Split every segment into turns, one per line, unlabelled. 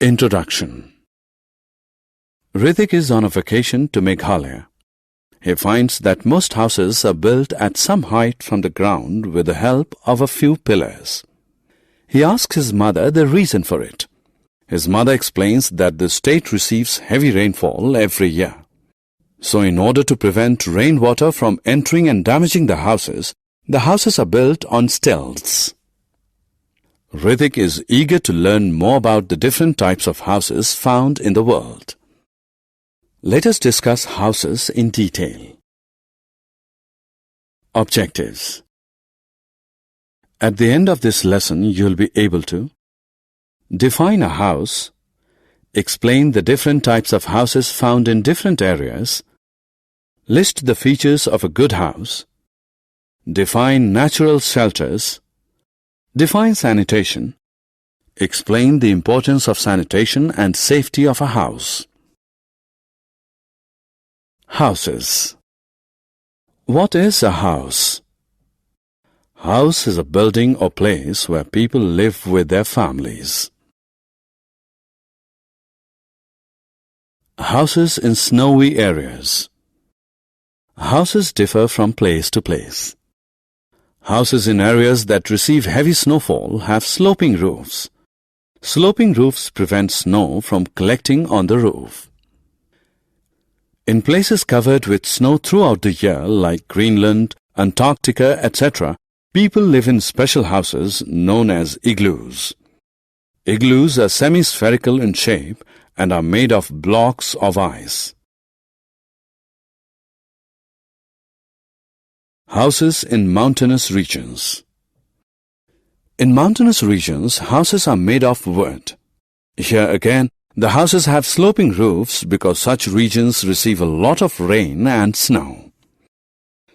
Introduction. Hrithik is on a vacation to Meghalaya. He finds that most houses are built at some height from the ground with the help of a few pillars. He asks his mother the reason for it. His mother explains that the state receives heavy rainfall every year. So in order to prevent rainwater from entering and damaging the houses are built on stilts. Hrithik is eager to learn more about the different types of houses found in the world. Let us discuss houses in detail. Objectives. At the end of this lesson, you will be able to define a house, explain the different types of houses found in different areas, list the features of a good house, define natural shelters, define sanitation, explain the importance of sanitation and safety of a house. Houses. What is a house? House is a building or place where people live with their families. Houses in snowy areas. Houses differ from place to place. Houses in areas that receive heavy snowfall have sloping roofs. Sloping roofs prevent snow from collecting on the roof. In places covered with snow throughout the year like Greenland, Antarctica, etc., people live in special houses known as igloos. Igloos are semi-spherical in shape and are made of blocks of ice. Houses in mountainous regions. In mountainous regions, houses are made of wood. Here again, the houses have sloping roofs because such regions receive a lot of rain and snow.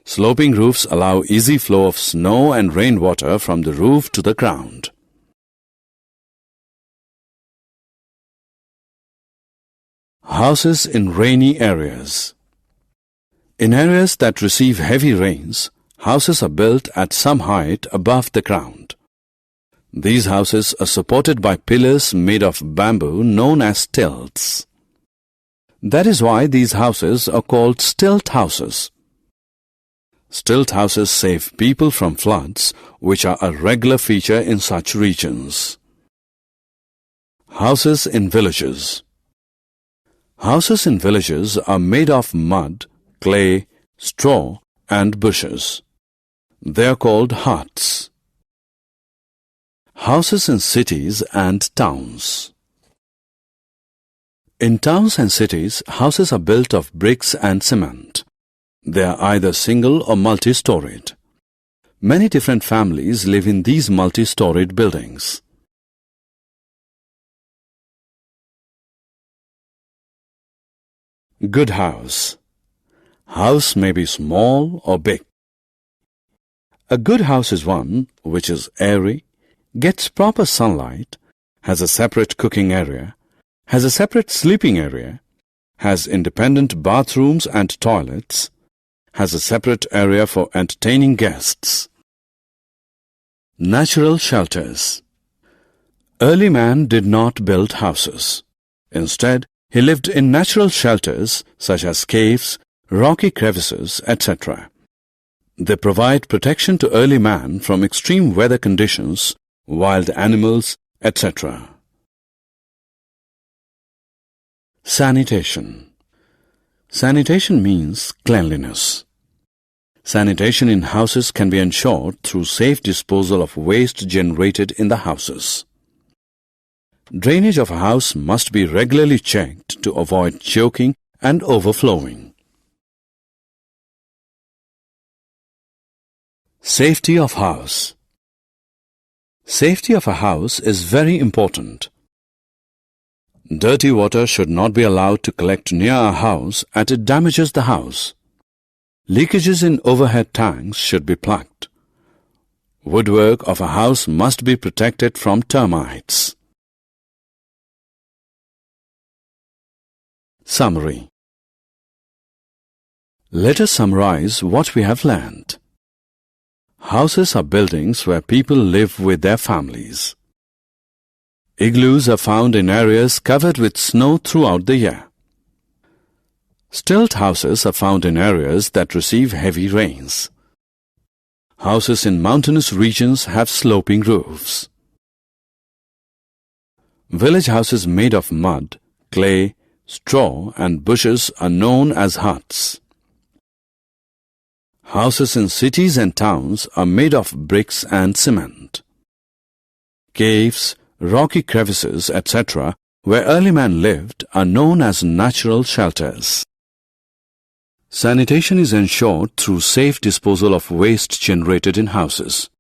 Sloping roofs allow easy flow of snow and rainwater from the roof to the ground. Houses in rainy areas. In areas that receive heavy rains, houses are built at some height above the ground. These houses are supported by pillars made of bamboo known as stilts. That is why these houses are called stilt houses. Stilt houses save people from floods, which are a regular feature in such regions. Houses in villages. Houses in villages are made of mud, clay, straw, and bushes. They are called huts. Houses in cities and towns. In towns and cities, houses are built of bricks and cement. They are either single or multi-storied. Many different families live in these multi-storied buildings. Good house. House may be small or big. A good house is one which is airy, gets proper sunlight, has a separate cooking area, has a separate sleeping area, has independent bathrooms and toilets, has a separate area for entertaining guests. Natural shelters. Early man did not build houses. Instead, he lived in natural shelters such as caves, rocky crevices, etc. They provide protection to early man from extreme weather conditions, wild animals, etc. Sanitation. Sanitation means cleanliness. Sanitation in houses can be ensured through safe disposal of waste generated in the houses. Drainage of a house must be regularly checked to avoid choking and overflowing. Safety of house. Safety of a house is very important. Dirty water should not be allowed to collect near a house as it damages the house. Leakages in overhead tanks should be plugged. Woodwork of a house must be protected from termites. Summary. Let us summarize what we have learned. Houses are buildings where people live with their families. Igloos are found in areas covered with snow throughout the year. Stilt houses are found in areas that receive heavy rains. Houses in mountainous regions have sloping roofs. Village houses made of mud, clay, straw and bushes are known as huts. Houses in cities and towns are made of bricks and cement. Caves, rocky crevices, etc., where early man lived are known as natural shelters. Sanitation is ensured through safe disposal of waste generated in houses.